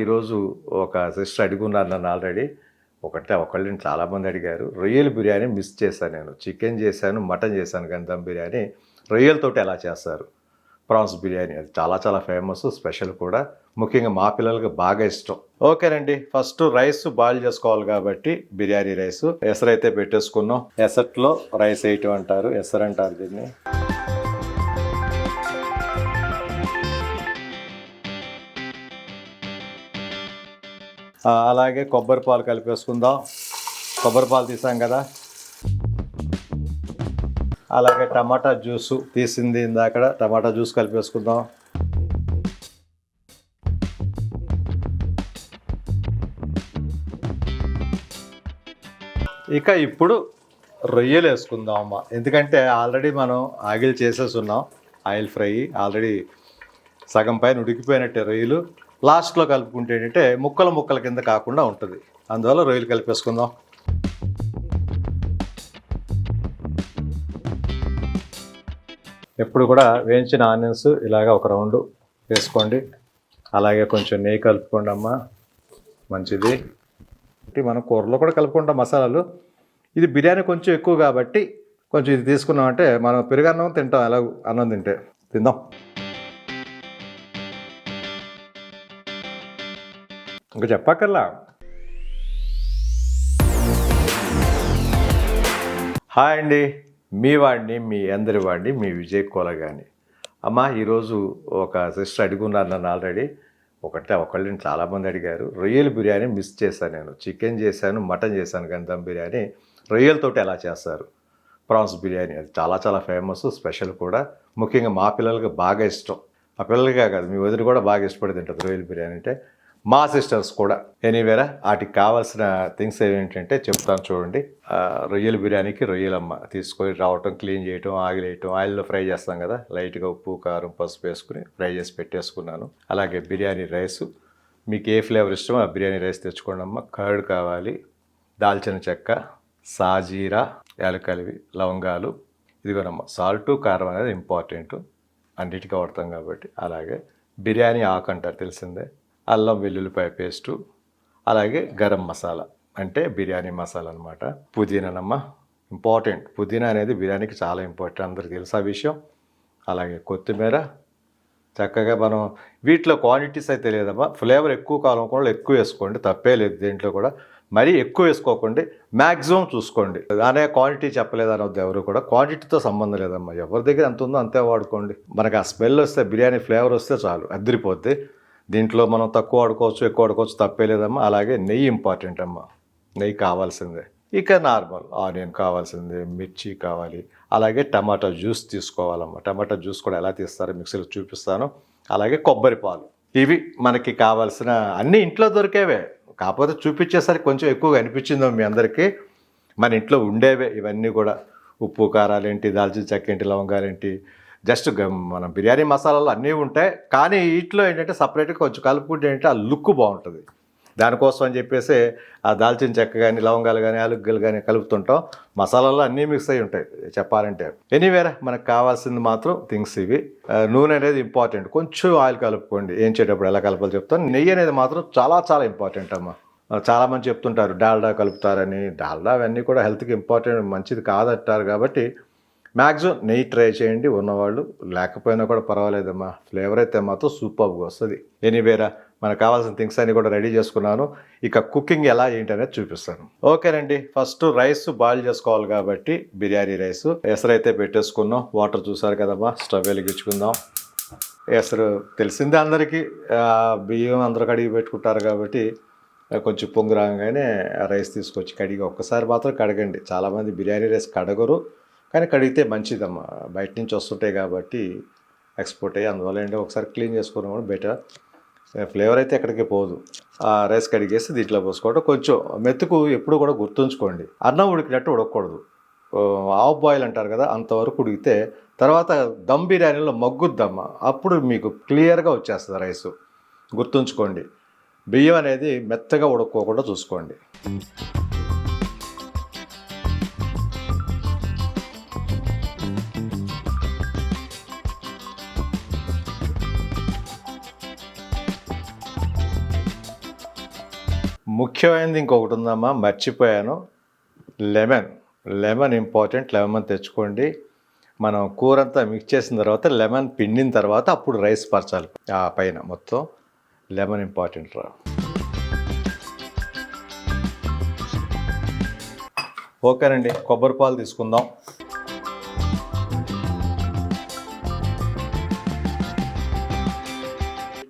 ఈరోజు ఒక సిస్టర్ అడుగున్నారు నన్ను ఆల్రెడీ. ఒకళ్ళని చాలామంది అడిగారు. రొయ్యల బిర్యానీ మిస్ చేశాను నేను. చికెన్ చేశాను, మటన్ చేశాను కానీ దమ్ బిర్యానీ రొయ్యలతోటి ఎలా చేస్తారు? ప్రాన్స్ బిర్యానీ అది చాలా చాలా ఫేమస్, స్పెషల్ కూడా. ముఖ్యంగా మా పిల్లలకి బాగా ఇష్టం. ఓకేనండి, ఫస్ట్ రైస్ బాయిల్ చేసుకోవాలి కాబట్టి బిర్యానీ రైస్ ఎసరైతే పెట్టేసుకున్నాం. ఎసట్లో రైస్ వేయటం అంటారు, ఎసరు అంటారు దీన్ని. అలాగే కొబ్బరి పాలు కలిపేసుకుందాం. కొబ్బరి పాలు తీసాం కదా. అలాగే టమాటా జ్యూసు తీసింది ఇందాక, టమాటా జ్యూస్ కలిపేసుకుందాం. ఇక ఇప్పుడు రొయ్యలు వేసుకుందాం అమ్మ. ఎందుకంటే ఆల్రెడీ మనం ఆగిల్ చేసేసి ఉన్నాం. ఆయిల్ ఫ్రై ఆల్రెడీ సగం పైన ఉడికిపోయినట్టే రొయ్యలు. లాస్ట్లో కలుపుకుంటే ఏంటంటే ముక్కల కింద కాకుండా ఉంటుంది. అందువల్ల రొయ్యలు కలిపేసుకుందాం. ఎప్పుడు కూడా వేయించిన ఆనియన్స్ ఇలాగ ఒక రౌండ్ వేసుకోండి. అలాగే కొంచెం నెయ్యి కలుపుకోండి అమ్మ, మంచిది. మనం కూరలో కూడా కలుపుకుంటాం మసాలాలు. ఇది బిర్యానీ కొంచెం ఎక్కువ కాబట్టి కొంచెం ఇది తీసుకున్నామంటే మనం పెరుగన్నం తింటాం, ఎలా అన్నం తింటే. తిందాం. ఇంకా చెప్పక్కర్లా. హాయ్ అండి, మీ వాడిని, మీ అందరి వాడిని, మీ విజయ్ కోలగాని. అమ్మ, ఈరోజు ఒక సిస్టర్ అడుగున్నారు నన్ను ఆల్రెడీ. ఒకళ్ళని చాలామంది అడిగారు. రొయ్యల బిర్యానీ మిస్ చేశాను నేను. చికెన్ చేశాను, మటన్ చేశాను కానీ దమ్ బిర్యానీ రొయ్యలతోటి ఎలా చేస్తారు? ప్రాన్స్ బిర్యానీ అది చాలా చాలా ఫేమస్, స్పెషల్ కూడా. ముఖ్యంగా మా పిల్లలకి బాగా ఇష్టం. మా పిల్లలకే కాదు, మీ వదిలి కూడా బాగా ఇష్టపడి తింటుంది రొయ్యల బిర్యానీ అంటే. మా సిస్టర్స్ కూడా. ఎనీవేరా, వాటికి కావాల్సిన థింగ్స్ ఏంటంటే చెప్తాను చూడండి. రొయ్యల బిర్యానీకి రొయ్యలమ్మ తీసుకొని రావటం, క్లీన్ చేయటం, ఆగిలేయటం, ఆయిల్లో ఫ్రై చేస్తాం కదా, లైట్గా ఉప్పు కారం పసుపు వేసుకుని ఫ్రై చేసి పెట్టేసుకున్నాను. అలాగే బిర్యానీ రైసు, మీకు ఏ ఫ్లేవర్ ఇష్టమో ఆ బిర్యానీ రైస్ తెచ్చుకోండి అమ్మ. కర్డ్ కావాలి, దాల్చిన చెక్క, సాజీరా, యాలకలివి, లవంగాలు. ఇదిగోనమ్మ, సాల్టు కారం అనేది ఇంపార్టెంట్, అన్నిటికీ వాడతాం కాబట్టి. అలాగే బిర్యానీ ఆకు అంటారు తెలిసిందే, అల్లం వెల్లుల్లిపాయ పేస్టు, అలాగే గరం మసాలా అంటే బిర్యానీ మసాలా అనమాట. పుదీనానమ్మ ఇంపార్టెంట్. పుదీనా అనేది బిర్యానీకి చాలా ఇంపార్టెంట్, అందరికీ తెలుసు ఆ విషయం. అలాగే కొత్తిమీర. చక్కగా మనం వీటిలో క్వాంటిటీస్ అయితే లేదమ్మా, ఫ్లేవర్ ఎక్కువ కావాలనుకోండి ఎక్కువ వేసుకోండి, తప్పే లేదు దేంట్లో కూడా. మరీ ఎక్కువ వేసుకోకండి, మ్యాక్సిమం చూసుకోండి. అనే క్వాంటిటీ చెప్పలేదని వద్దు ఎవరు కూడా. క్వాంటిటీతో సంబంధం లేదమ్మా, ఎవరి దగ్గర ఎంత ఉందో అంతే వాడుకోండి. మనకు ఆ స్మెల్ వస్తే, బిర్యానీ ఫ్లేవర్ వస్తే చాలు, అదిరిపోద్ది. దీంట్లో మనం తక్కువ వాడుకోవచ్చు, ఎక్కువ వాడుకోవచ్చు, తప్పే లేదమ్మా. అలాగే నెయ్యి ఇంపార్టెంట్ అమ్మా, నెయ్యి కావాల్సిందే. ఇక నార్మల్ ఆనియన్ కావాల్సిందే, మిర్చి కావాలి. అలాగే టమాటా జ్యూస్ తీసుకోవాలమ్మా. టమాటా జ్యూస్ కూడా ఎలా తీస్తారో మిక్సీలో చూపిస్తాను. అలాగే కొబ్బరి పాలు. ఇవి మనకి కావాల్సిన అన్నీ ఇంట్లో దొరికేవే, కాకపోతే చూపించేసరికి కొంచెం ఎక్కువగా అనిపించిందో మీ అందరికీ. మన ఇంట్లో ఉండేవే ఇవన్నీ కూడా. ఉప్పు కారాలేంటి, దాల్చిన చెక్క ఏంటి, లవంగాలేంటి, జస్ట్ మన బిర్యానీ మసాలాలు అన్నీ ఉంటాయి. కానీ వీటిలో ఏంటంటే సపరేట్గా కొంచెం కలుపుకుంటే ఏంటంటే ఆ లుక్ బాగుంటుంది. దానికోసం అని చెప్పేసి ఆ దాల్చిన చెక్క కానీ, లవంగాలు కానీ, యాలకులు కానీ కలుపుతుంటాం. మసాలాలు అన్నీ మిక్స్ అయ్యి ఉంటాయి చెప్పాలంటే. ఎనీవేరా, మనకు కావాల్సింది మాత్రం థింగ్స్ ఇవి. నూనె అనేది ఇంపార్టెంట్, కొంచెం ఆయిల్ కలుపుకోండి. ఏం చేసేటప్పుడు ఎలా కలపాలో చెప్తాను. నెయ్యి అనేది మాత్రం చాలా చాలా ఇంపార్టెంట్ అమ్మ. చాలామంది చెప్తుంటారు డాల్డా కలుపుతారని. డాల్డా అవన్నీ కూడా హెల్త్కి ఇంపార్టెంట్, మంచిది కాదంటారు కాబట్టి మ్యాక్సిమం నెయ్యి ట్రై చేయండి ఉన్నవాళ్ళు. లేకపోయినా కూడా పర్వాలేదమ్మా, ఫ్లేవర్ అయితే మాత్రం సూపర్గా వస్తుంది. ఎనీవేరా, మనకు కావాల్సిన థింగ్స్ అన్నీ కూడా రెడీ చేసుకున్నాను. ఇక కుకింగ్ ఎలా ఏంటి అనేది చూపిస్తాను. ఓకేనండి, ఫస్ట్ రైస్ బాయిల్ చేసుకోవాలి కాబట్టి బిర్యానీ రైస్ ఎసరైతే పెట్టేసుకున్నాం. వాటర్ చూసారు కదమ్మా, స్టవ్ వెలిగించుకుందాం. ఎసరు తెలిసిందే అందరికీ, బియ్యం అందరూ కడిగి పెట్టుకుంటారు కాబట్టి కొంచెం పొంగు రాగానే రైస్ తీసుకొచ్చి కడిగి ఒక్కసారి మాత్రం కడగండి. చాలామంది బిర్యానీ రైస్ కడగరు, కానీ కడిగితే మంచిదమ్మా. బయట నుంచి వస్తుంటాయి కాబట్టి ఎక్స్పోర్ట్ అయ్యి, అందువల్ల ఏంటంటే ఒకసారి క్లీన్ చేసుకున్నాం కూడా బెటర్. ఫ్లేవర్ అయితే ఎక్కడికి పోదు. రైస్ కడిగేసి దీంట్లో పోసుకోవడం. కొంచెం మెతుకు ఎప్పుడు కూడా గుర్తుంచుకోండి, అన్నం ఉడికినట్టు ఉడకకూడదు. హాఫ్ బాయిల్ అంటారు కదా, అంతవరకు ఉడికితే తర్వాత దమ్ బిర్యానీలో మగ్గుద్దమ్మా, అప్పుడు మీకు క్లియర్గా వచ్చేస్తుంది రైసు. గుర్తుంచుకోండి, బియ్యం అనేది మెత్తగా ఉడక్కోకుండా చూసుకోండి. ముఖ్యమైనది ఇంకొకటి ఉందమ్మా, మర్చిపోయాను. Lemon important. లెమన్ తెచ్చుకోండి. మనం కూర అంతా మిక్స్ చేసిన తర్వాత లెమన్ పిండిన తర్వాత అప్పుడు రైస్ పరచాలి. ఆ పైన మొత్తం లెమన్ ఇంపార్టెంట్ రా. ఓకేనండి, కొబ్బరి పాలు తీసుకుందాం.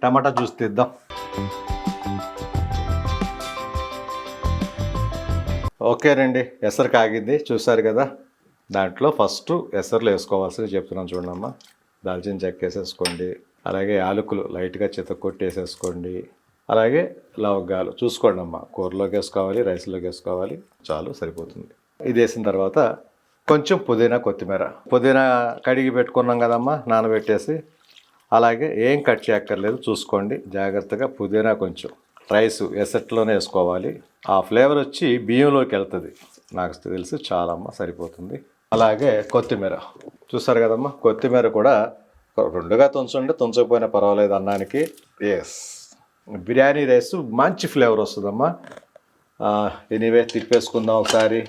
టమాటా జ్యూస్ తీద్దాం. ఓకేనండి, ఎసరు కాగింది చూసారు కదా. దాంట్లో ఫస్ట్ ఎసరులు వేసుకోవాల్సింది చెప్తున్నాను చూడమ్మా. దాల్చిన చెక్క వేసేసుకోండి, అలాగే యాలకులు లైట్గా చితక్కొట్టి వేసేసుకోండి, అలాగే లవంగాలు చూసుకోండి అమ్మా. కూరలోకి వేసుకోవాలి, రైస్లోకి వేసుకోవాలి, చాలు సరిపోతుంది. ఇది వేసిన తర్వాత కొంచెం పుదీనా, కొత్తిమీర. పుదీనా కడిగి పెట్టుకున్నాం కదమ్మా నానబెట్టేసి, అలాగే ఏం కట్ చేయక్కర్లేదు చూసుకోండి జాగ్రత్తగా. పుదీనా కొంచెం రైస్ ఎసట్లోనే వేసుకోవాలి. ఆ ఫ్లేవర్ వచ్చి బియ్యంలోకి వెళ్తుంది, నాకు తెలిసి చాలమ్మా సరిపోతుంది. అలాగే కొత్తిమీర చూసారు కదమ్మా. కొత్తిమీర కూడా రెండుగా తుంచండి, తుంచకపోయినా పర్వాలేదు అన్నానికి. ఎస్, బిర్యానీ రైస్ మంచి ఫ్లేవర్ వస్తుందమ్మా. ఎనీవే తిప్పేసుకుందాం ఒకసారి.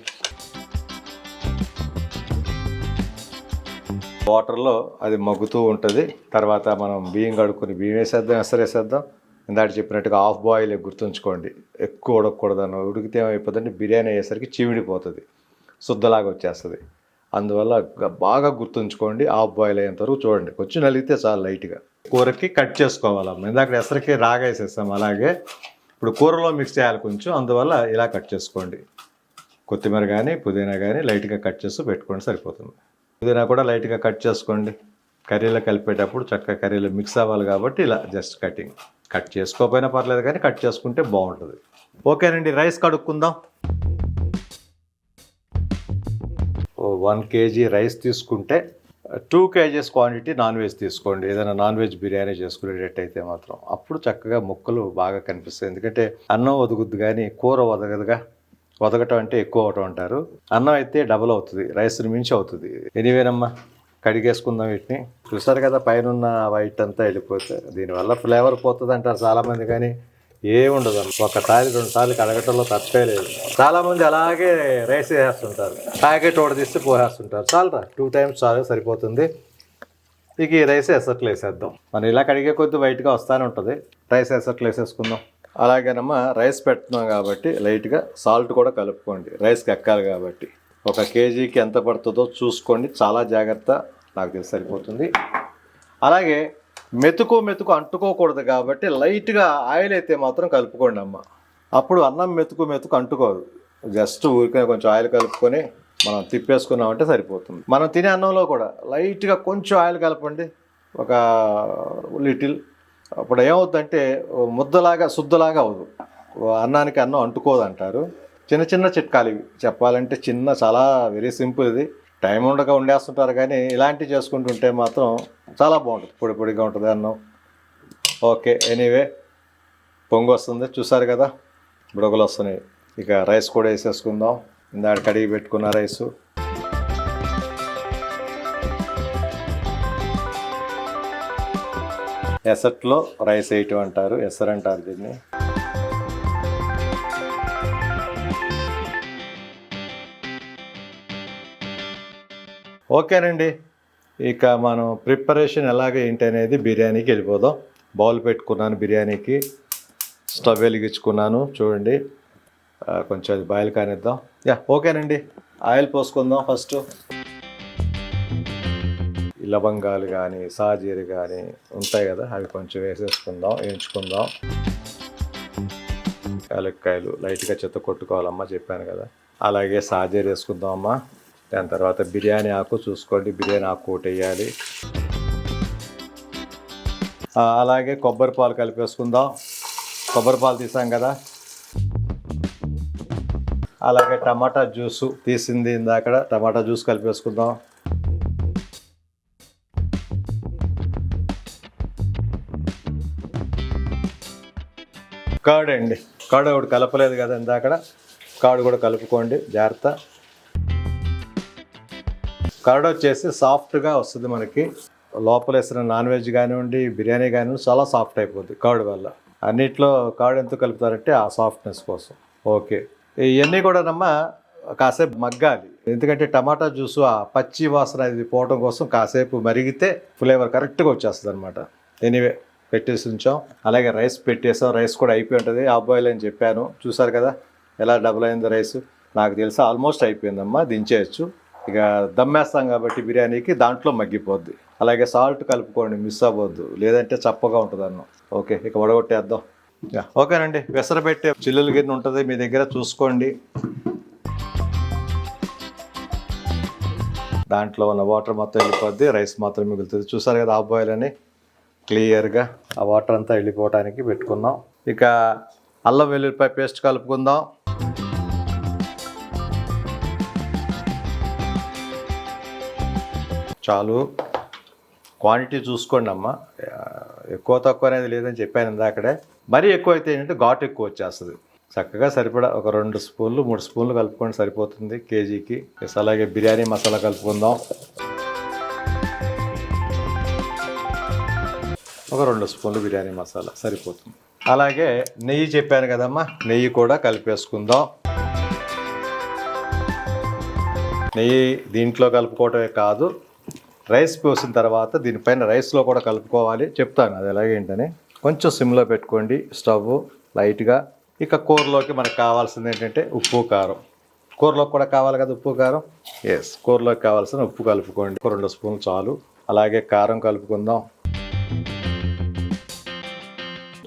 వాటర్లో అది మగ్గుతూ ఉంటుంది. తర్వాత మనం బియ్యం కడుక్కొని బియ్యం వేసేద్దాం, ఎసరు వేసేద్దాం. ఇందాక చెప్పినట్టుగా హాఫ్ బాయిల్ గుర్తుంచుకోండి, ఎక్కువ ఉడకకూడదని. ఉడికితే ఏమైపోతుందంటే బిర్యానీ అయ్యేసరికి చీమిడిపోతుంది, శుద్ధలాగా వచ్చేస్తుంది. అందువల్ల బాగా గుర్తుంచుకోండి, హాఫ్ బాయిల్ అయ్యేంత వరకు చూడండి. కొంచెం నలిగితే చాలు లైట్గా. కూరకి కట్ చేసుకోవాలమ్మా. ఇందాక ఎసరికి రాగా వేసేస్తాం, అలాగే ఇప్పుడు కూరలో మిక్స్ చేయాలి కొంచెం, అందువల్ల ఇలా కట్ చేసుకోండి. కొత్తిమీర కానీ పుదీనా కానీ లైట్గా కట్ చేస్తూ పెట్టుకోండి, సరిపోతుంది. పుదీనా కూడా లైట్గా కట్ చేసుకోండి. కర్రీలో కలిపేటప్పుడు చక్కగా కర్రీలో మిక్స్ అవ్వాలి కాబట్టి ఇలా జస్ట్ కటింగ్. కట్ చేసుకోకపోయినా పర్లేదు కానీ కట్ చేసుకుంటే బాగుంటుంది. ఓకేనండి, రైస్ కడుక్కుందాం. 1 kg రైస్ తీసుకుంటే 2 kgs క్వాంటిటీ నాన్ వెజ్ తీసుకోండి. ఏదైనా నాన్ వెజ్ బిర్యానీ చేసుకునేటట్టయితే మాత్రం అప్పుడు చక్కగా ముక్కలు బాగా కనిపిస్తాయి. ఎందుకంటే అన్నం ఒదుగుద్దు కానీ కూర ఒదగదుగా. ఒదగటం అంటే ఎక్కువ అవటం అంటారు. అన్నం అయితే డబుల్ అవుతుంది, రైస్ని మించి అవుతుంది. ఎనీవేనమ్మా, కడిగేసుకుందాం వీటిని. చూసారు కదా పైన ఉన్న వైట్ అంతా వెళ్ళిపోతే దీనివల్ల ఫ్లేవర్ పోతుంది అంటారు చాలామంది, కానీ ఏముండదు. ఒకసారి 2 సార్లు కడగటంలో తప్పే లేదు. చాలామంది అలాగే రైస్ వేసేస్తుంటారు, ప్యాకెట్ ఒకటి తీసి పోసేస్తుంటారు. చాలరా 2 times చాలు, సరిపోతుంది. ఇక ఈ రైస్ ఎసట్లు వేసేద్దాం. మనం ఇలా కడిగే కొద్ది వైట్గా వస్తూనే ఉంటుంది. రైస్ ఎసట్లు వేసేసుకుందాం. అలాగేనమ్మా, రైస్ పెడుతున్నాం కాబట్టి లైట్గా సాల్ట్ కూడా కలుపుకోండి, రైస్కి ఎక్కాలి కాబట్టి. 1 kgకి ఎంత పడుతుందో చూసుకోండి, చాలా జాగ్రత్త. నాకు తెలిసి సరిపోతుంది. అలాగే మెతుకు అంటుకోకూడదు కాబట్టి లైట్గా ఆయిల్ అయితే మాత్రం కలుపుకోండి అమ్మ. అప్పుడు అన్నం మెతుకు అంటుకోదు. జస్ట్ ఊరికే కొంచెం ఆయిల్ కలుపుకొని మనం తిప్పేసుకున్నామంటే సరిపోతుంది. మనం తినే అన్నంలో కూడా లైట్గా కొంచెం ఆయిల్ కలపండి, ఒక లిటిల్. అప్పుడు ఏమవుతుందంటే ముద్దలాగా శుద్ధలాగా అవ్వదు, అన్నానికి అన్నం అంటుకోదు అంటారు. చిన్న చిట్కాలు ఇవి చెప్పాలంటే, చాలా వెరీ సింపుల్. ఇది టైం ఉండక వండేస్తుంటారు, కానీ ఇలాంటివి చేసుకుంటుంటే మాత్రం చాలా బాగుంటుంది, పొడిగా ఉంటుంది అన్నం. ఓకే, ఎనీవే పొంగు వస్తుంది చూసారు కదా, బుడగలు వస్తున్నాయి. ఇక రైస్ కూడా వేసేసుకుందాం. ఇందాక కడిగి పెట్టుకున్న రైసు. ఎసట్లో రైస్ వేయటం అంటారు, ఎసరు అంటారు దీన్ని. ఓకేనండి, ఇక మనం ప్రిపరేషన్ ఎలాగ ఏంటి అనేది బిర్యానీకి వెళ్ళిపోదాం. బౌల్ పెట్టుకున్నాను బిర్యానీకి, స్టవ్ వెలిగించుకున్నాను చూడండి. కొంచెం అది బాయిల్ కానిద్దాం. ఓకేనండి, ఆయిల్ పోసుకుందాం. ఫస్ట్ లవంగాలు కానీ సాజీరు కానీ ఉంటాయి కదా, అవి కొంచెం వేసేసుకుందాం, వేయించుకుందాం. యాలక్కాయలు లైట్గా చెత్త కొట్టుకోవాలమ్మా, చెప్పాను కదా. అలాగే సాజీరు వేసుకుందాం అమ్మా. దాని తర్వాత బిర్యానీ ఆకు చూసుకోండి, బిర్యానీ ఆకు ఒకటి వేయాలి. అలాగే కొబ్బరి పాలు కలిపేసుకుందాం. కొబ్బరి పాలు తీసాం కదా. అలాగే టమాటా జ్యూసు తీసింది ఇందాక, టమాటా జ్యూస్ కలిపేసుకుందాం. కర్డ్ అండి, కర్డ్ ఒకటి కలపలేదు కదా ఇందాక, కర్డ్ కూడా కలుపుకోండి జాగ్రత్త. కర్డ్ వచ్చేసి సాఫ్ట్గా వస్తుంది మనకి. లోపల వేసిన నాన్ వెజ్ కానివ్వండి, బిర్యానీ కానివ్వండి, చాలా సాఫ్ట్ అయిపోద్ది కర్డ్ వల్ల. అన్నిట్లో కర్డ్ ఎందుకు కలుపుతారంటే ఆ సాఫ్ట్నెస్ కోసం. ఓకే, ఇవన్నీ కూడానమ్మా కాసేపు మగ్గాలి, ఎందుకంటే టమాటా జ్యూసు ఆ పచ్చి వాసన ఇది పోవడం కోసం కాసేపు మరిగితే ఫ్లేవర్ కరెక్ట్గా వచ్చేస్తుంది అనమాట. ఎనీవే పెట్టేసి ఉంచాం. అలాగే రైస్ పెట్టేసాం, రైస్ కూడా అయిపోయి ఉంటుంది. హాఫ్ బాయిల్ అని చెప్పాను, చూసారు కదా ఎలా డబుల్ అయిందో రైస్. నాకు తెలిసి ఆల్మోస్ట్ అయిపోయిందమ్మా, దించేయచ్చు. ఇక దమ్మేస్తాం కాబట్టి బిర్యానీకి దాంట్లో మగ్గిపోద్ది. అలాగే సాల్ట్ కలుపుకోండి, మిస్ అవ్వద్దు, లేదంటే చప్పగా ఉంటుంది అన్నం. ఓకే, ఇక వడగొట్టేద్దాం. ఓకేనండి, వెసర పెట్టే చిల్లుల గిన్నె ఉంటుంది మీ దగ్గర, చూసుకోండి. దాంట్లో ఉన్న వాటర్ మొత్తం వెళ్ళిపోద్ది, రైస్ మాత్రం మిగులుతుంది. చూసారు కదా హాఫ్ బాయిల్ అని క్లియర్గా ఆ వాటర్ అంతా వెళ్ళిపోవడానికి పెట్టుకుందాం. ఇక అల్లం వెల్లుల్లిపాయ పేస్ట్ కలుపుకుందాం. చాలు, క్వాంటిటీ చూసుకోండి అమ్మ, ఎక్కువ తక్కువ అనేది లేదని చెప్పాను ఇందాకడే. మరీ ఎక్కువ అయితే ఏంటంటే ఘాటు ఎక్కువ వచ్చేస్తుంది. చక్కగా సరిపడా ఒక 2 స్పూన్లు 3 స్పూన్లు కలుపుకొని సరిపోతుంది కేజీకి. అలాగే బిర్యానీ మసాలా కలుపుకుందాం, ఒక 2 స్పూన్లు బిర్యానీ మసాలా సరిపోతుంది. అలాగే నెయ్యి చెప్పాను కదమ్మా, నెయ్యి కూడా కలిపేసుకుందాం. నెయ్యి దీంట్లో కలుపుకోవటమే కాదు, రైస్ పోసిన తర్వాత దీనిపైన రైస్లో కూడా కలుపుకోవాలి. చెప్తాను అది ఎలాగేంటని. కొంచెం సిమ్లో పెట్టుకోండి స్టవ్ లైట్గా. ఇక కూరలోకి మనకు కావాల్సింది ఏంటంటే ఉప్పు కారం. కూరలోకి కూడా కావాలి కదా ఉప్పు కారం. ఎస్, కూరలోకి కావాల్సిన ఉప్పు కలుపుకోండి, 2 స్పూన్లు చాలు. అలాగే కారం కలుపుకుందాం,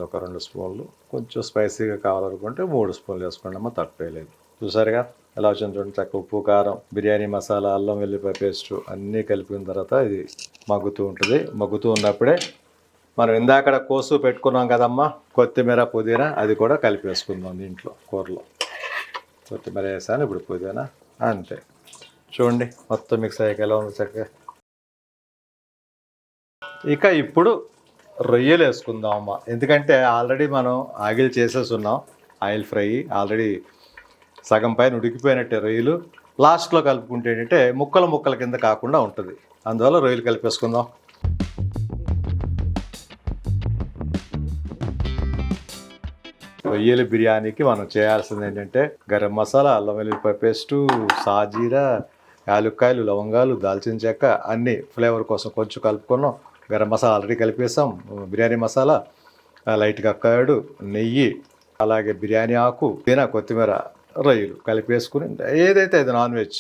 ఒక 2 స్పూన్లు. కొంచెం స్పైసీగా కావాలనుకుంటే 3 స్పూన్లు వేసుకోండి అమ్మ, తప్పేలేదు. చూసారుగా ఎలా వచ్చింది చూడండి. చక్క ఉప్పు కారం, బిర్యానీ మసాలా, అల్లం వెల్లిపాయ పేస్ట్ అన్నీ కలిపిన తర్వాత ఇది మగ్గుతూ ఉంటుంది. మగ్గుతూ ఉన్నప్పుడే మనం ఇందాక కోసు పెట్టుకున్నాం కదమ్మా, కొత్తిమీర పుదీనా, అది కూడా కలిపేసుకుందాం దీంట్లో. కూరలో కొత్తిమీర వేసాను, ఇప్పుడు పుదీనా, అంతే. చూడండి మొత్తం మిక్స్ అయ్యాక ఎలా ఉంది చక్కగా. ఇక ఇప్పుడు రొయ్యలు వేసుకుందాం అమ్మ, ఎందుకంటే ఆల్రెడీ మనం ఆగిల్ చేసేసి ఉన్నాం. ఆయిల్ ఫ్రై ఆల్రెడీ సగం పైన ఉడికిపోయినట్టే. రొయ్యలు లాస్ట్లో కలుపుకుంటే ఏంటంటే ముక్కల కింద కాకుండా ఉంటుంది, అందువల్ల రొయ్యలు కలిపేసుకుందాం. రొయ్యల బిర్యానీకి మనం చేయాల్సింది ఏంటంటే గరం మసాలా, అల్లం వెల్లుల్లిపాయ పేస్టు, సాజీరా, యాలుక్కాయలు, లవంగాలు, దాల్చిన చెక్క అన్నీ ఫ్లేవర్ కోసం కొంచెం కలుపుకున్నాం. గరం మసాలా ఆల్రెడీ కలిపేసాం, బిర్యానీ మసాలా, లైట్గా కర్డ్, నెయ్యి, అలాగే బిర్యానీ ఆకు, కొత్తిమీర, రొయ్యలు కలిపేసుకుని ఏదైతే అది నాన్ వెజ్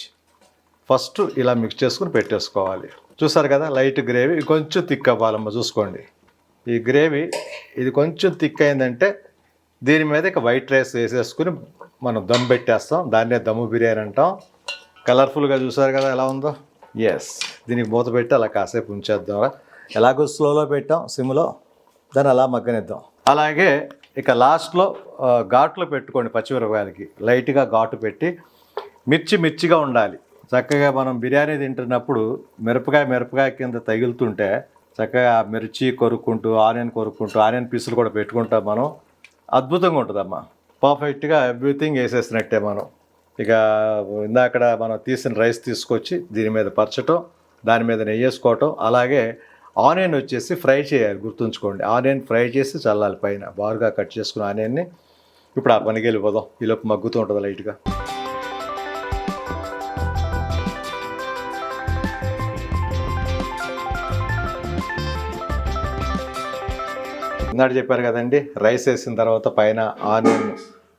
ఫస్ట్ ఇలా మిక్స్ చేసుకుని పెట్టేసుకోవాలి. చూసారు కదా లైట్ గ్రేవీ, కొంచెం థిక్ అవ్వాలమ్మ, చూసుకోండి. ఈ గ్రేవీ ఇది కొంచెం థిక్ అయిందంటే దీని మీద ఇక వైట్ రైస్ వేసేసుకుని మనం దమ్ పెట్టేస్తాం. దాన్నే దమ్ము బిర్యానీ అంటాం. కలర్ఫుల్గా చూసారు కదా ఎలా ఉందో. ఎస్, దీనికి మూత పెట్టి అలా కాసేపు ఉంచేద్దాం. ఎలాగో స్లోలో పెట్టాం సిమ్లో, దాన్ని అలా మగ్గనిద్దాం. అలాగే ఇక లాస్ట్లో ఘాట్లు పెట్టుకోండి, పచ్చిమిరపకాయలకి లైట్గా ఘాటు పెట్టి. మిర్చిగా ఉండాలి. చక్కగా మనం బిర్యానీ తింటున్నప్పుడు మిరపకాయ కింద తగులుతుంటే చక్కగా మిర్చి కొరుక్కుంటూ, ఆనియన్ పీసులు కూడా పెట్టుకుంటాం మనం. అద్భుతంగా ఉంటుందమ్మా, పర్ఫెక్ట్గా ఎవ్రీథింగ్ వేసేసినట్టే మనం. ఇక ఇందాక మనం తీసిన రైస్ తీసుకొచ్చి దీని మీద పరచటం, దాని మీద నెయ్యి వేసుకోవటం. అలాగే ఆనియన్ వచ్చేసి ఫ్రై చేయాలి, గుర్తుంచుకోండి. ఆనియన్ ఫ్రై చేసి చల్లాలి పైన, బారుగా కట్ చేసుకున్న ఆనియన్ని. ఇప్పుడు ఆ పనికి వెళ్ళిపోదాం, ఈలోపు మగ్గుతూ ఉంటుంది లైట్గా. ఇందాక చెప్పారు కదండి, రైస్ వేసిన తర్వాత పైన ఆనియన్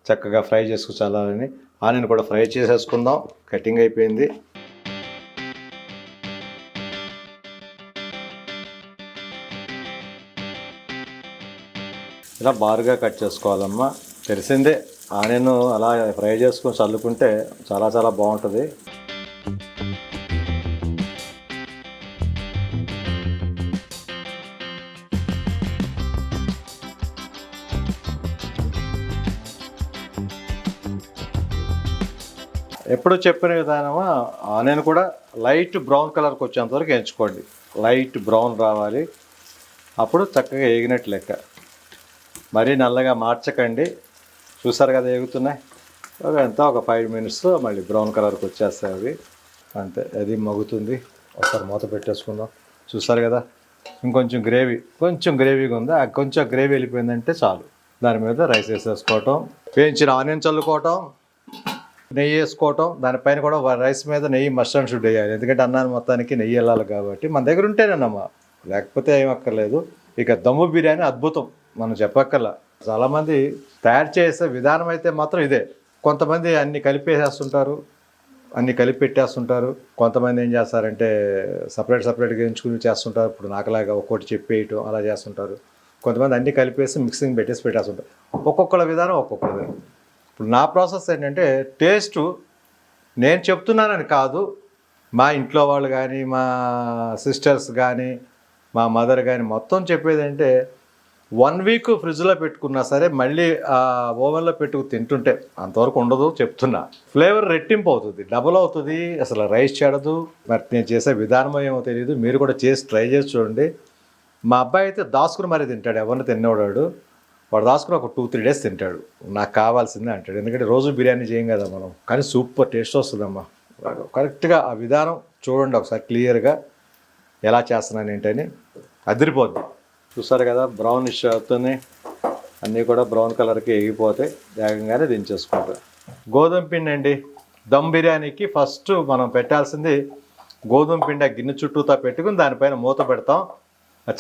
చక్కగా ఫ్రై చేసుకు చల్లాలని. ఆనియన్ కూడా ఫ్రై చేసేసుకుందాం, కటింగ్ అయిపోయింది. ఇలా బారుగా కట్ చేసుకోవాలమ్మా, తెలిసిందే. ఆనియన్ అలా ఫ్రై చేసుకొని చల్లుకుంటే చాలా బాగుంటుంది. ఎప్పుడు చెప్పిన విధానమా ఆనియన్ కూడా లైట్ బ్రౌన్ కలర్కి వచ్చేంతవరకు ఎంచుకోండి. లైట్ బ్రౌన్ రావాలి, అప్పుడు చక్కగా ఏగినట్టు లెక్క. మరీ నల్లగా మార్చకండి. చూసారు కదా ఎగుతున్నాయి, ఎంత ఒక 5 మినిట్స్ మళ్ళీ బ్రౌన్ కలర్కి వచ్చేస్తాయి అవి, అంతే. అది మగ్గుతుంది. ఒకసారి మూత పెట్టేసుకుందాం. చూసారు కదా, కొంచెం గ్రేవీగా ఉంది. కొంచెం గ్రేవీ వెళ్ళిపోయిందంటే చాలు. దాని మీద రైస్ వేసేసుకోవటం, వేయించిన ఆనియన్ చల్లుకోవటం, నెయ్యి వేసుకోవటం, దానిపైన కూడా రైస్ మీద నెయ్యి మస్ట్ అండ్ షుడ్ వేయాలి. ఎందుకంటే అన్నాన్ని మొత్తానికి నెయ్యి వెళ్ళాలి కాబట్టి మన దగ్గర ఉంటేనేనమ్మా, లేకపోతే ఏం అక్కర్లేదు. ఇక దమ్ము బిర్యానీ అద్భుతం, మనం చెప్పక్కర్లా. చాలామంది తయారు చేసే విధానం అయితే మాత్రం ఇదే. కొంతమంది అన్నీ కలిపేసేస్తుంటారు, అన్నీ కలిపి పెట్టేస్తుంటారు. కొంతమంది ఏం చేస్తారంటే సపరేట్గా ఎంచుకుని చేస్తుంటారు. ఇప్పుడు నాకులాగా ఒక్కొక్కటి చెప్పేయటం అలా చేస్తుంటారు. కొంతమంది అన్నీ కలిపేసి మిక్సింగ్ పెట్టేస్తుంటారు. ఒక్కొక్కళ్ళ విధానం ఒక్కొక్కది. ఇప్పుడు నా ప్రాసెస్ ఏంటంటే టేస్టు నేను చెప్తున్నానని కాదు, మా ఇంట్లో వాళ్ళు కానీ, మా సిస్టర్స్ కానీ, మా మదర్ కానీ మొత్తం చెప్పేది అంటే 1 వీక్ ఫ్రిడ్జ్లో పెట్టుకున్నా సరే మళ్ళీ ఓవెన్లో పెట్టుకు తింటుంటే అంతవరకు ఉండదు చెప్తున్నా. ఫ్లేవర్ రెట్టింపు అవుతుంది, డబుల్ అవుతుంది, అసలు రైస్ చెడదు. మరి నేను చేసే విధానం ఏమో తెలియదు, మీరు కూడా ట్రై చేసి చూడండి. మా అబ్బాయి అయితే దాసుకుని మరీ తింటాడు, ఎవరిని తినేవాడు వాడు దాసుకుని ఒక 2-3 డేస్ తింటాడు. నాకు కావాల్సిందే అంటాడు, ఎందుకంటే రోజు బిర్యానీ చేయం కదా మనం. కానీ సూపర్ టేస్ట్ వస్తుందమ్మా. కరెక్ట్గా ఆ విధానం చూడండి ఒకసారి క్లియర్గా ఎలా చేస్తున్నాను ఏంటని, అదిరిపోద్ది. చూస్తారు కదా బ్రౌనిష్ అవుతుంది, అన్నీ కూడా బ్రౌన్ కలర్కి ఎగిపోతే వేగంగానే దించేసుకుంటాం. గోధుమ పిండి అండి, దమ్ బిర్యానీకి ఫస్ట్ మనం పెట్టాల్సింది గోధుమ పిండి. గిన్నె చుట్టూతా పెట్టుకుని దానిపైన మూత పెడతాం.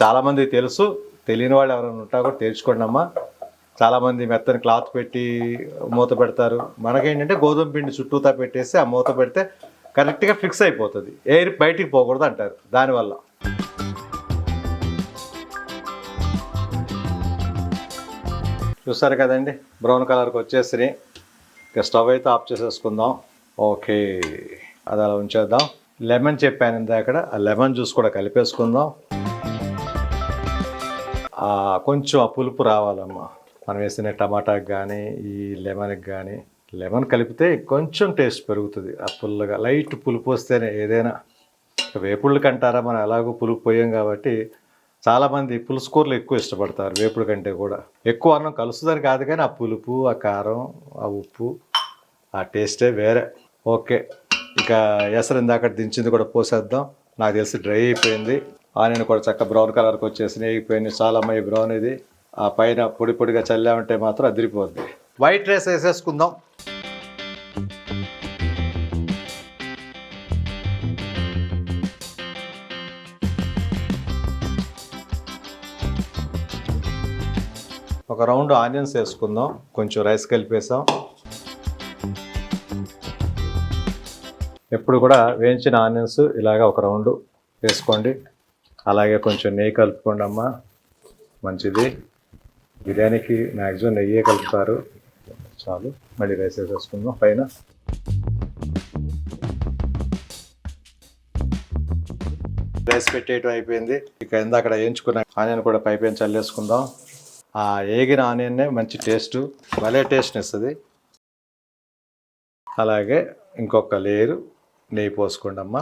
చాలామందికి తెలుసు, తెలియని వాళ్ళు ఎవరైనా ఉంటా కూడా తెలుసుకోండి అమ్మా. చాలామంది మెత్తని క్లాత్ పెట్టి మూత పెడతారు. మనకేంటంటే గోధుమ పిండి చుట్టూతా పెట్టేసి ఆ మూత పెడితే కరెక్ట్గా ఫిక్స్ అయిపోతుంది, ఎయిర్ బయటికి పోకూడదు అంటారు. దానివల్ల చూస్తారు కదండి బ్రౌన్ కలర్కి వచ్చేసి. ఇక స్టవ్ అయితే ఆఫ్ చేసేసుకుందాం. ఓకే, అది అలా ఉంచేద్దాం. లెమన్ చెప్పాను ఇందాక, ఆ లెమన్ జ్యూస్ కూడా కలిపేసుకుందాం. కొంచెం ఆ పులుపు రావాలమ్మా మనం వేసిన టమాటాకి కానీ ఈ లెమన్కి కానీ. లెమన్ కలిపితే కొంచెం టేస్ట్ పెరుగుతుంది, ఆ పుల్లగా లైట్ పులుపు వస్తేనే ఏదైనా. వేపుళ్ళు కంటారా, మనం ఎలాగో పులుపు పోయాం కాబట్టి చాలామంది పులుసు కూరలు ఎక్కువ ఇష్టపడతారు వేపుడు కంటే కూడా. ఎక్కువ అన్నం కలుస్తుందని కాదు కానీ ఆ పులుపు, ఆ కారం, ఆ ఉప్పు, ఆ టేస్టే వేరే. ఓకే, ఇక ఎసరు ఇందాక దించింది కూడా పోసేద్దాం. నాకు తెలిసి డ్రై అయిపోయింది. ఆనియన్ కూడా చక్కగా బ్రౌన్ కలర్కి వచ్చేసి వేగిపోయింది. చాలా అమ్మాయి బ్రౌన్ ఇది. ఆ పైన పొడి పొడిగా చల్లామంటే మాత్రం అదిరిపోద్ది. వైట్ రైస్ వేసేసుకుందాం. ఒక రౌండ్ ఆనియన్స్ వేసుకుందాం, కొంచెం రైస్ కలిపేసాం. ఎప్పుడు కూడా వేయించిన ఆనియన్స్ ఇలాగ ఒక రౌండ్ వేసుకోండి. అలాగే కొంచెం నెయ్యి కలుపుకోండి అమ్మా, మంచిది. బిర్యానీకి మ్యాక్సిమం నెయ్యే కలుపుతారు. చాలు, మళ్ళీ రైస్ వేసేసుకుందాం పైన. రైస్ పెట్టేయటం అయిపోయింది. ఇక ఇందాక వేయించుకున్న ఆనియన్ కూడా పైపైన చల్లేసుకుందాం. ఆ ఏగిన ఆనియన్నే మంచి టేస్టు, భలే టేస్ట్ని ఇస్తుంది. అలాగే ఇంకొక లేయరు నెయ్యి పోసుకోండి అమ్మ.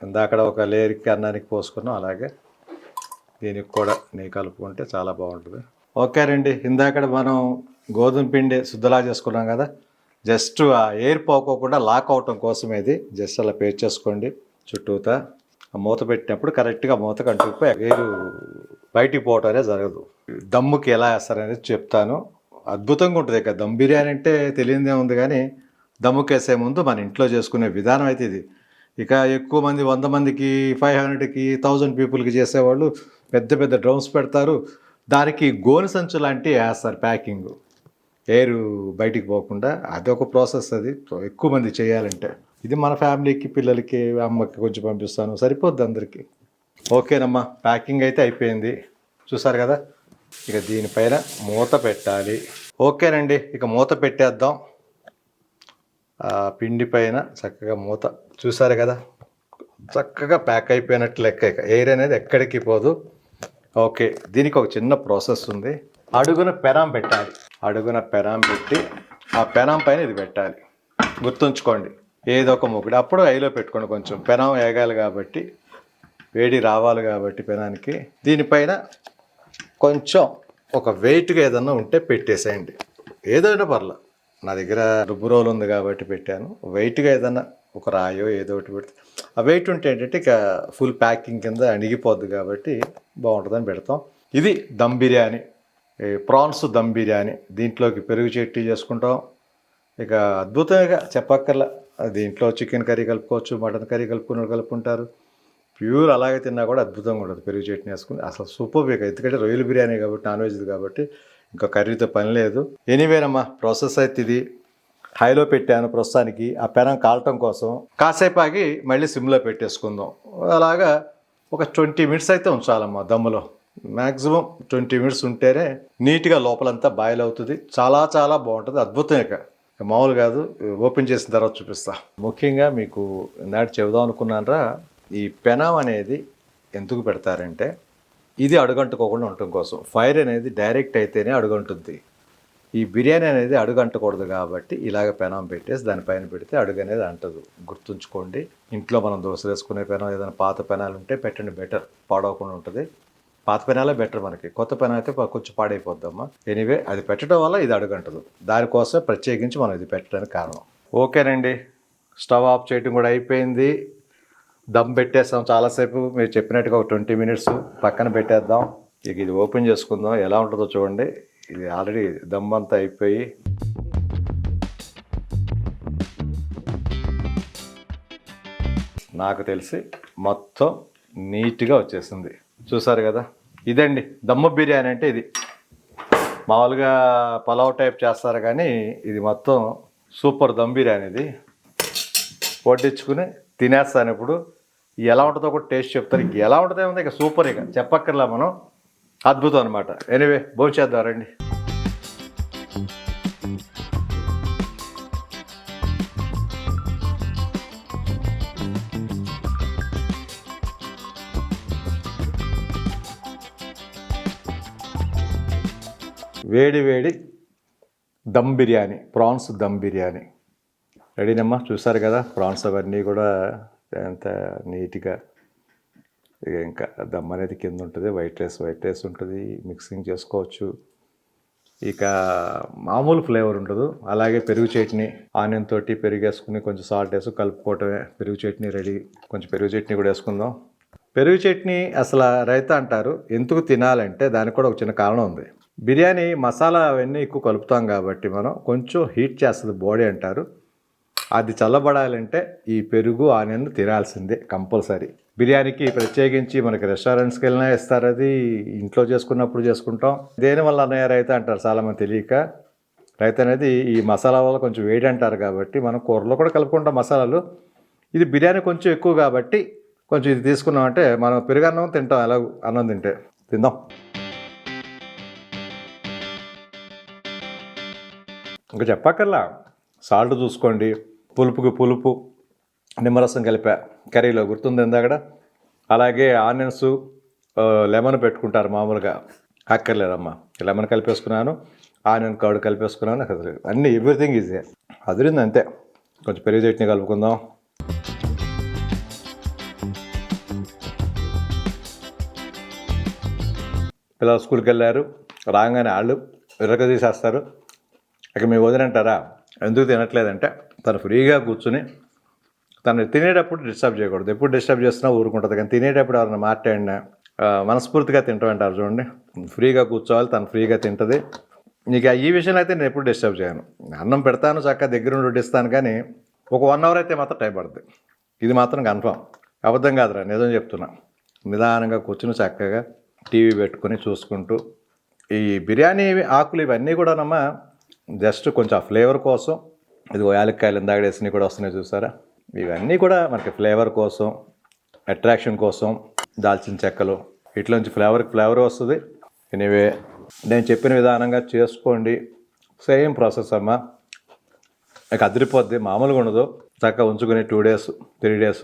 ఇందాక ఒక లేయర్కి అన్నానికి పోసుకున్నాం, అలాగే దీనికి కూడా నెయ్యి కలుపుకుంటే చాలా బాగుంటుంది. ఓకేనండి, ఇందాక మనం గోధుమ పిండి శుద్ధలా చేసుకున్నాం కదా, జస్ట్ ఆ ఎయిర్ పోకోకుండా లాక్ అవటం కోసం ఇది జస్ట్ అలా పేస్ట్ చేసుకోండి చుట్టూతా. ఆ మూత పెట్టినప్పుడు కరెక్ట్గా మూతకు అంటుకుపోయి ఎయిర్ బయటికి పోవటం అనేది జరగదు. దమ్ముకి ఎలా వేస్తారనేది చెప్తాను, అద్భుతంగా ఉంటుంది. ఇక దమ్ బిర్యానీ అంటే తెలియదే ఉంది, కానీ దమ్ముకి వేసే ముందు మన ఇంట్లో చేసుకునే విధానం అయితే ఇది. ఇక ఎక్కువ మంది 100 మందికి, 500కి, 1000 పీపుల్కి చేసేవాళ్ళు పెద్ద పెద్ద డ్రమ్స్ పెడతారు. దానికి గోను సంచు లాంటివి వేస్తారు ప్యాకింగ్, ఎయిర్ బయటికి పోకుండా. అదొక ప్రాసెస్, అది ఎక్కువ మంది చేయాలంటే. ఇది మన ఫ్యామిలీకి, పిల్లలకి, అమ్మకి కొంచెం పంపిస్తాను, సరిపోద్ది అందరికీ. ఓకేనమ్మా, ప్యాకింగ్ అయితే అయిపోయింది చూసారు కదా. ఇక దీనిపైన మూత పెట్టాలి. ఓకేనండి, ఇక మూత పెట్టేద్దాం. పిండి పైన చక్కగా మూత చూసారు కదా, చక్కగా ప్యాక్ అయిపోయినట్టు లెక్క. ఇక ఎయిర్ అనేది ఎక్కడికి పోదు. ఓకే, దీనికి ఒక చిన్న ప్రాసెస్ ఉంది. అడుగున పెనం పెట్టాలి. అడుగున పెనం పెట్టి ఆ పెనం పైన ఇది పెట్టాలి. గుర్తుంచుకోండి, ఏదో ఒక ముగ్గుడు అప్పుడు ఐలో పెట్టుకోండి. కొంచెం పెనం వేగాలి కాబట్టి, వేడి రావాలి కాబట్టి పెనానికి. దీనిపైన కొంచెం ఒక వెయిట్గా ఏదన్నా ఉంటే పెట్టేసేయండి, ఏదైనా పర్లేదు. నా దగ్గర రుబ్బు రోలు ఉంది కాబట్టి పెట్టాను. వెయిట్గా ఏదన్నా ఒక రాయో ఏదో ఒకటి పెడితే, ఆ వెయిట్ ఉంటే ఏంటంటే ఇక ఫుల్ ప్యాకింగ్ కింద అణిగిపోద్ది కాబట్టి బాగుంటుందని పెడతాం. ఇది దమ్ బిర్యానీ. ఈ ప్రాన్స్ దమ్ బిర్యానీ, దీంట్లోకి పెరుగు చట్నీ చేసుకుంటాం. ఇక అద్భుతంగా చెప్పక్కర్లా. దీంట్లో చికెన్ కర్రీ కలుపుకోవచ్చు, మటన్ కర్రీ కలుపుకుంటారు. ప్యూర్ అలాగే తిన్నా కూడా అద్భుతంగా ఉంటుంది. పెరుగు చట్నీ వేసుకుని అసలు సూపర్ ఇక. ఎందుకంటే రొయ్యల బిర్యానీ కాబట్టి, నాన్ వెజ్ది కాబట్టి ఇంకా కర్రీతో పని లేదు. ఎనీవేనమ్మా, ప్రాసెస్ అయితే ఇది. హైలో పెట్టాను ప్రస్తుతానికి ఆ పెనం కాలటం కోసం. కాసేపు ఆగి మళ్ళీ సిమ్లో పెట్టేసుకుందాం. అలాగా ఒక 20 మినిట్స్ అయితే ఉంచాలమ్మా దమ్ములో. మ్యాక్సిమం 20 మినిట్స్ ఉంటేనే నీట్గా లోపలంతా బాయిల్ అవుతుంది. చాలా చాలా బాగుంటుంది. అద్భుతం ఇక మామూలు కాదు. ఓపెన్ చేసిన తర్వాత చూపిస్తా. ముఖ్యంగా మీకు ఇందాక చెబుదాం అనుకున్నానరా, ఈ పెనం అనేది ఎందుకు పెడతారంటే ఇది అడుగంటుకోకుండా ఉండటం కోసం. ఫైర్ అనేది డైరెక్ట్ అయితేనే అడుగంటుంది. ఈ బిర్యానీ అనేది అడుగంటకూడదు కాబట్టి ఇలాగ పెనం పెట్టేసి దానిపైన పెడితే అడుగు అనేది అంటదు. గుర్తుంచుకోండి. ఇంట్లో మనం దోశలు వేసుకునే పెనం ఏదైనా పాత పెనాలు ఉంటే పెట్టండి, బెటర్. పాడవకుండా ఉంటుంది. పాత పెనాలే బెటర్ మనకి. కొత్త పెనం అయితే కొంచెం పాడైపోద్దమ్మా. ఎనీవే, అది పెట్టడం వల్ల ఇది అడుగంటదు. దానికోసం ప్రత్యేకించి మనం ఇది పెట్టడానికి కారణం. ఓకేనండి, స్టవ్ ఆఫ్ చేయడం కూడా అయిపోయింది. దమ్ పెట్టేస్తాం చాలాసేపు. మీరు చెప్పినట్టుగా ఒక 20 మినిట్స్ పక్కన పెట్టేద్దాం. ఇక ఇది ఓపెన్ చేసుకుందాం. ఎలా ఉంటుందో చూడండి. ఇది ఆల్రెడీ దమ్ అంతా అయిపోయి నాకు తెలిసి మొత్తం నీట్గా వచ్చేసింది. చూసారు కదా, ఇదండి దమ్ము బిర్యానీ అంటే ఇది. మామూలుగా పలావ్ టైప్ చేస్తారు కానీ ఇది మొత్తం సూపర్ దమ్ బిర్యానీ. ఇది వడ్డించుకుని తినేస్తాను. ఇప్పుడు ఎలా ఉంటుందో కూడా టేస్ట్ చెప్తారు. ఎలా ఉంటుందో ఉంది ఇక సూపర్. ఇక చెప్పక్కర్లా మనం. అద్భుతం అనమాట. ఎనీవే, భోంచేద్దాం రండి. వేడి వేడి దమ్ బిర్యానీ, ప్రాన్స్ దమ్ బిర్యానీ రెడీనమ్మా. చూసారు కదా, ప్రాన్స్ అవన్నీ కూడా ఎంత నీట్గా. ఇక ఇంకా దమ్ అనేది కింద ఉంటుంది. వైట్ రైస్ ఉంటుంది. మిక్సింగ్ చేసుకోవచ్చు. ఇక మామూలు ఫ్లేవర్ ఉండదు. అలాగే పెరుగు చట్నీ, ఆనియన్ తోటి పెరుగు వేసుకుని కొంచెం సాల్ట్ వేసి కలుపుకోవటమే. పెరుగు చట్నీ రెడీ. కొంచెం పెరుగు చట్నీ కూడా వేసుకుందాం. పెరుగు చట్నీ అసలు రైతా అంటారు. ఎందుకు తినాలంటే దానికి కూడా ఒక చిన్న కారణం ఉంది. బిర్యానీ మసాలా అవన్నీ ఎక్కువ కలుపుతాం కాబట్టి మనం కొంచెం హీట్ చేస్తుంది బాడీ అంటారు. అది చల్లబడాలంటే ఈ పెరుగు ఆనియన్ తినాల్సిందే కంపల్సరీ. బిర్యానీకి ప్రత్యేకించి మనకి రెస్టారెంట్స్కి వెళ్ళినా ఇస్తారు. అది ఇంట్లో చేసుకున్నప్పుడు చేసుకుంటాం. దేనివల్ల అన్నయ్య రైతా అంటారు చాలామంది తెలియక. రైతా అనేది ఈ మసాలా వల్ల కొంచెం వేడి అంటారు కాబట్టి మనం కూరలో కూడా కలుపుకుంటాం మసాలాలు. ఇది బిర్యానీ కొంచెం ఎక్కువ కాబట్టి కొంచెం ఇది తీసుకున్నామంటే మనం పెరుగు అన్నం తింటాం. ఎలా అన్నం తింటే తిందాం. ఇంకా చెప్పక్కర్లా. సాల్ట్ చూసుకోండి. పులుపుకి పులుపు, నిమ్మరసం కలిపా కర్రీలో, గుర్తుంది ఇందాక. అలాగే ఆనియన్స్, లెమన్ పెట్టుకుంటారు మామూలుగా. అక్కర్లేదమ్మా, లెమన్ కలిపేసుకున్నాను, ఆనియన్ కర్డ్ కలిపేసుకున్నాను. అన్నీ ఎవ్రీథింగ్ ఈజీ. అదిరింది అంతే. కొంచెం పెరుగు చట్నీ కలుపుకుందాం. పిల్లలు స్కూల్కి వెళ్ళారు. రాగానే వాళ్ళు విరగ తీసేస్తారు. ఇక మీ వదినంటారా ఎందుకు తినట్లేదంటే తను ఫ్రీగా కూర్చుని తను తినేటప్పుడు డిస్టర్బ్ చేయకూడదు. ఎప్పుడు డిస్టర్బ్ చేస్తున్నా ఊరుకుంటుంది. కానీ తినేటప్పుడు ఎవరైనా మాట్లాడినా మనస్ఫూర్తిగా తింటామంటారు చూడండి. ఫ్రీగా కూర్చోవాలి, తను ఫ్రీగా తింటుంది. నీకు ఈ విషయంలో అయితే నేను ఎప్పుడు డిస్టర్బ్ చేయను. అన్నం పెడతాను, చక్కగా దగ్గర నుండి వడ్డిస్తాను. కానీ ఒక 1 అవర్ అయితే మాత్రం టైం పడుతుంది. ఇది మాత్రం కన్ఫామ్. అబద్ధం కాదురా, నిజం చెప్తున్నా. నిదానంగా కూర్చుని చక్కగా టీవీ పెట్టుకుని చూసుకుంటూ ఈ బిర్యానీ ఆకులు ఇవన్నీ కూడానమ్మా జస్ట్ కొంచెం ఫ్లేవర్ కోసం. ఇది యాలక్కాయలు ఇందాకడేసినవి కూడా వస్తున్నాయి చూసారా. ఇవన్నీ కూడా మనకి ఫ్లేవర్ కోసం, అట్రాక్షన్ కోసం. దాల్చిన చెక్కలు, ఇట్లోంచి ఫ్లేవర్ వస్తుంది. ఎనీవే, నేను చెప్పిన విధానంగా చేసుకోండి. సేమ్ ప్రాసెస్ అమ్మా. ఇక అదిరిపోద్ది, మామూలుగా ఉండదు. చక్కగా ఉంచుకుని 2 days 3 days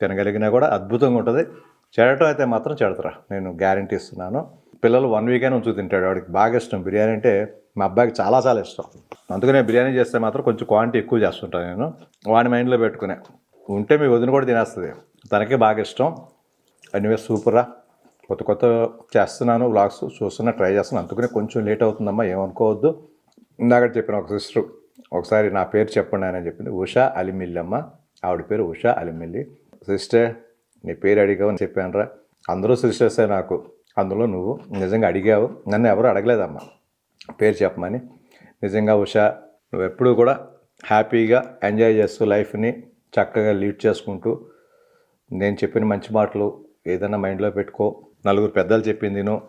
తినగలిగినా కూడా అద్భుతంగా ఉంటుంది. చెడటం అయితే మాత్రం చెడతారా, నేను గ్యారంటీ ఇస్తున్నాను. పిల్లలు 1 week అయినా ఉంచుకు తింటాడు. వాడికి బాగా ఇష్టం బిర్యానీ అంటే. మా అబ్బాయికి చాలా చాలా ఇష్టం. అందుకనే బిర్యానీ చేస్తే మాత్రం కొంచెం క్వాంటిటీ ఎక్కువ చేస్తుంటాను నేను. వాడి మైండ్లో పెట్టుకునే ఉంటే మీ వదిన కూడా తినేస్తుంది. తనకే బాగా ఇష్టం. అనివే సూపర్రా. కొత్త చేస్తున్నాను, వ్లాగ్స్ చూస్తున్నా, ట్రై చేస్తున్నాను. అందుకనే కొంచెం లేట్ అవుతుందమ్మా, ఏమనుకోవద్దు. ఇందాక చెప్పిన ఒక సిస్టర్ ఒకసారి నా పేరు చెప్పండి అని చెప్పింది. ఉషా అలిమిల్లి అమ్మ. ఆవిడ పేరు ఉషా అలిమిల్లి. సిస్టర్ నీ పేరు అడిగావు అని చెప్పానురా. అందరూ సిస్టర్సే నాకు. అందులో నువ్వు నిజంగా అడిగావు, నన్ను ఎవరు అడగలేదమ్మా పేరు చెప్పమని. నిజంగా ఉషా, నువ్వు ఎప్పుడూ కూడా హ్యాపీగా ఎంజాయ్ చేస్తూ లైఫ్ని చక్కగా లీడ్ చేసుకుంటూ, నేను చెప్పిన మంచి మాటలు ఏదైనా మైండ్లో పెట్టుకో, నలుగురు పెద్దలు చెప్పింది నువ్వు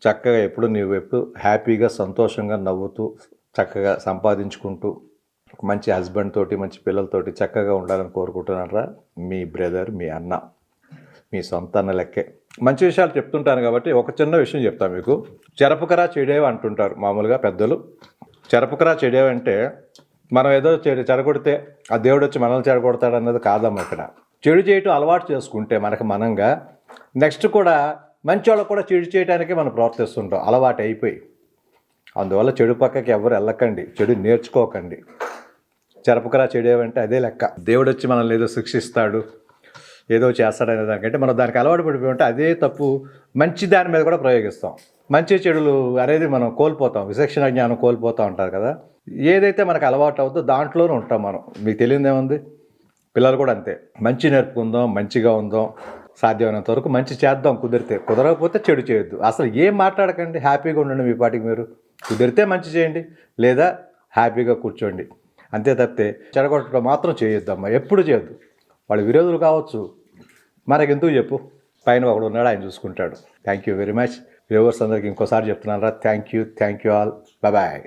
చక్కగా నువ్వు ఎప్పుడు హ్యాపీగా సంతోషంగా నవ్వుతూ చక్కగా సంపాదించుకుంటూ ఒక మంచి హస్బెండ్ తోటి మంచి పిల్లలతోటి చక్కగా ఉండాలని కోరుకుంటున్నారా మీ బ్రదర్, మీ అన్న, మీ సొంత అన్న లెక్కే. మంచి విషయాలు చెప్తుంటాను కాబట్టి ఒక చిన్న విషయం చెప్తాను మీకు. చెరపకరా చెడేవి అంటుంటారు మామూలుగా పెద్దలు. చెరపకరా చెడేవి అంటే మనం ఏదో చెడగొడితే ఆ దేవుడు వచ్చి మనల్ని చెడగొడతాడు అన్నది కాదమ్మా. ఇక్కడ చెడు చేయటం అలవాటు చేసుకుంటే మనకు మనంగా నెక్స్ట్ కూడా మంచి వాళ్ళకు కూడా చెడు చేయడానికే మనం ప్రవర్తిస్తుంటాం అలవాటు అయిపోయి. అందువల్ల చెడు పక్కకి ఎవరు వెళ్ళకండి, చెడు నేర్చుకోకండి. చెరపకరా చెడేవంటే అదే లెక్క. దేవుడు వచ్చి మనల్ని ఏదో శిక్షిస్తాడు, ఏదో చేస్తాడనే దానికంటే మనం దానికి అలవాటు పడిపోయి ఉంటే అదే తప్పు మంచి దాని మీద కూడా ప్రయోగిస్తాం. మంచి చెడులు అనేది మనం కోల్పోతాం, విచక్షణ జ్ఞానం కోల్పోతూ ఉంటారు కదా. ఏదైతే మనకు అలవాటు అవుతుందో దాంట్లోనే ఉంటాం మనం. మీకు తెలియదేముంది, పిల్లలు కూడా అంతే. మంచి నేర్పుకుందాం, మంచిగా ఉందాం, సాధ్యమైనంత వరకు మంచి చేద్దాం. కుదరకపోతే చెడు చేయొద్దు. అసలు ఏం మాట్లాడకండి, హ్యాపీగా ఉండండి మీ పాటికి మీరు. కుదిరితే మంచి చేయండి, లేదా హ్యాపీగా కూర్చోండి. అంతే తప్పితే చెడగొట్టడం మాత్రం చేయొద్దమ్మా, ఎప్పుడు చేయొద్దు. వాళ్ళు విరోధులు కావచ్చు, మనకెందుకు చెప్పు, పైన ఒకడు ఉన్నాడు, ఆయన చూసుకుంటాడు. Thank you very much. Viewers అందరికి ఇంకోసారి చెప్తున్నారా, థ్యాంక్ యూ ఆల్, బాయ్.